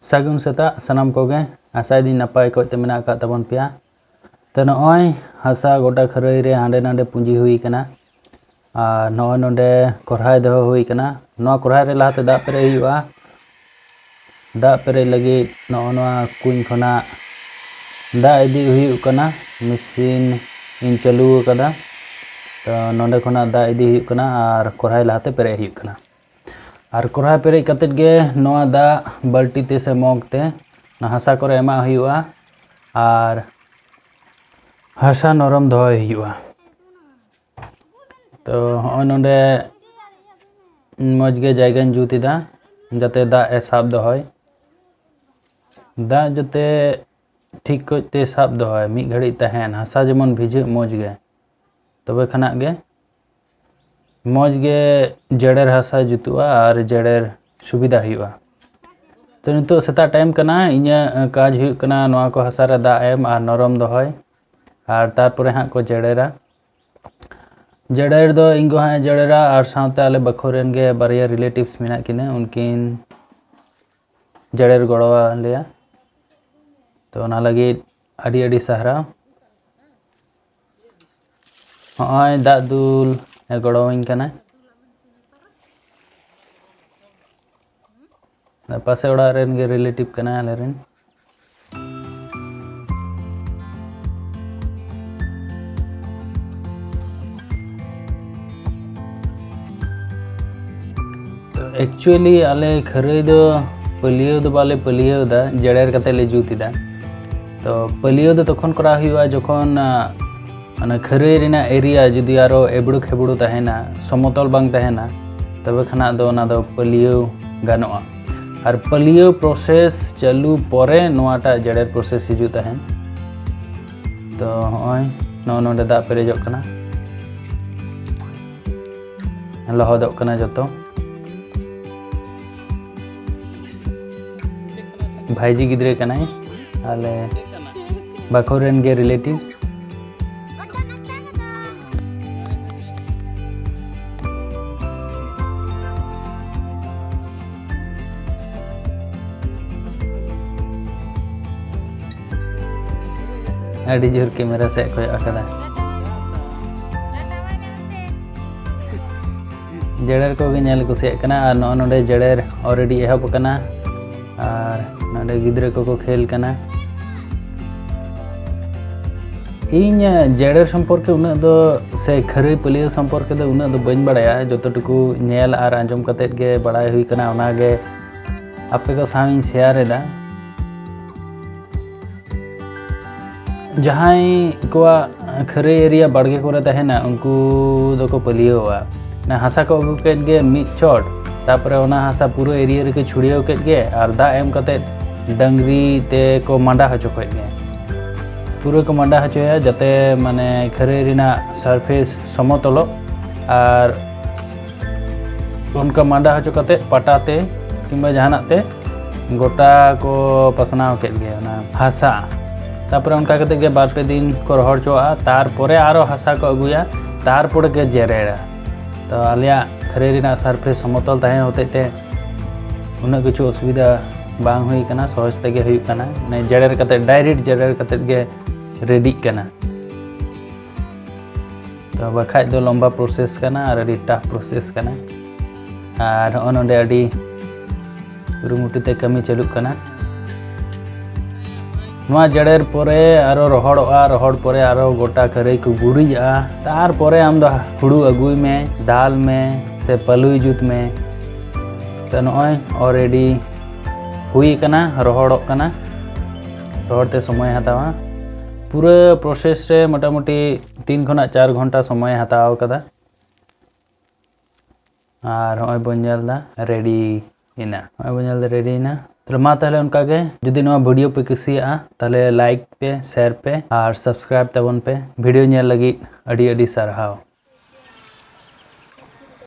सागुन सेता सानाम कोगे आशा दी नपाय को मेना का तबन पिया तो नॉय हसा गोटा खरई रे हांडे नांडे पुंजी हुई कना और नॉय नोंडे कोरहाय दो हुई कना नॉ कोरहाय रे लाते दा पेरे हुआ दा पेरे लगी नॉ कुኝ खना दा इदी हुई कना मशीन इन चालू कदा तो नोंडे खना दा इदी हुई कना और कोरहाय लाते पेरे हुई कना और कोरहाय पेरे कतेट गे नोआ दा बाल्टी ते से मग ते ना हसा करे एमा हुआ और हसा नरम दोहय हुआ तो हॉ नोंडे मजगे जायगान जुतिदा जाते दा ए साब दोहय दा जते ठीक कोते साब दोहय मी घड़ी तहन हसा जेमन भिजे मजगे तबे खना गे मजगे जड़ेर हसा जुतुआ और जड़ेर सुविधा हुआ तो नितो सेता टाइम कना इña काज हुई कना नोआ को हसा रे दा एम और नरम दोहय और तारपरे हाँ को जड़ेरा जड़ेर दो इंगो हाँ जड़ेरा और साथ आले बखोरेन गे बारिया रिलेटिव्स मेना किने उनकिन जड़ेर गड़वा लिया तो ना लगी अड़ी अड़ी सहरा हाँ दा दुल गड़वाइन कना पासे ओड़ा रेन गे रिलेटिव कना आले रेन एक्चुअली आले खरई दो पलियो दो बाले पलियो दा जड़ेर कते ले जुतिदा तो पलियो दो तखन करा हुआ जखन माने खरई रेना एरिया जुदी आरो एबड़ू खेबड़ू तहेना समतल बांग तहेना तबे खना दो ना दो पलियो गानोआ और पलियो प्रोसेस चालू परे नोआटा जड़ेर प्रोसेस हिजू तहेन तो होय नो नोडे दा पेरेजोग कना लहदोग कना जतो भाईजी गिद्रे कनाई आले बाखोरेन गे रिलेटिव्स अड़ी जोर कैमरा से कोई अकदा जड़ेर को गे नेल कुसिया कना और नो नोडे जड़ेर ऑलरेडी एहब कना और नोडे गिद्रे को खेल कना इन जड़ेर सम्पर्के उना दो से खरई पलियो सम्पर्के दो उना दो बन बड़ाया जतटुकु नेल और आंजम कतेट गे बड़ाय हुई कना ओना गे आपे को सामिन शेयर एदा जहां को खरई एरिया बाड़गे करे तहेना उनको दो पलियोआ ना हसा को अगु केट गे मिड चोट तापरे ओना हसा पूरा एरिया रे के छुड़ियो केट गे और दा एम कते डंगरी ते को मांडा हचो केट गे पूरा को मांडा हचोया जाते माने खरई रेना सरफेस समतलो और उनका मांडा हचो कते पटाते किंबा जहानाते गोटा को पसनाव केट गे ओना हसा तारपर उनका कते गे बार पे दिन को रहोड़ चोआ तारपरे आरो हसा को अगुया तारपरे के जेरेरा तो आलिया खरई रेना सरफेस समतल तहे होते ते उना किछु असुविधा बांग हुई कना सहज तेगे हुई कना ने जड़ेर कते डायरेक्ट जड़ेर कते गे रेडी कना तो बखाय दो लंबा प्रोसेस कना और अडी टफ प्रोसेस कना और ओनोंडे अडी रुमुटी ते कमी चालू कना नोआ जड़ेर परे आरो रहोड़ोआ रहोड़ परे आरो गोटा खरई को गुरिजा तार परे आम दो हुड़ू अगुई में दाल में से पलुई जुत में तो नॉय ऑलरेडी हुई कना रहोड़ोग कना रहोड़ते समय हतावा पूरा प्रोसेस रे मोटामुटी 3 खना 4 घंटा समय हताव कदा और नॉय बंजलदा रेडी इना नॉय बंजलदा रेडी इना तो मा ताहले उनका गे जुदी नोआ वीडियो पे कुसिया ताहले लाइक पे शेयर पे और सब्सक्राइब तबन पे वीडियो नेल लगी अडी अडी सारहाव।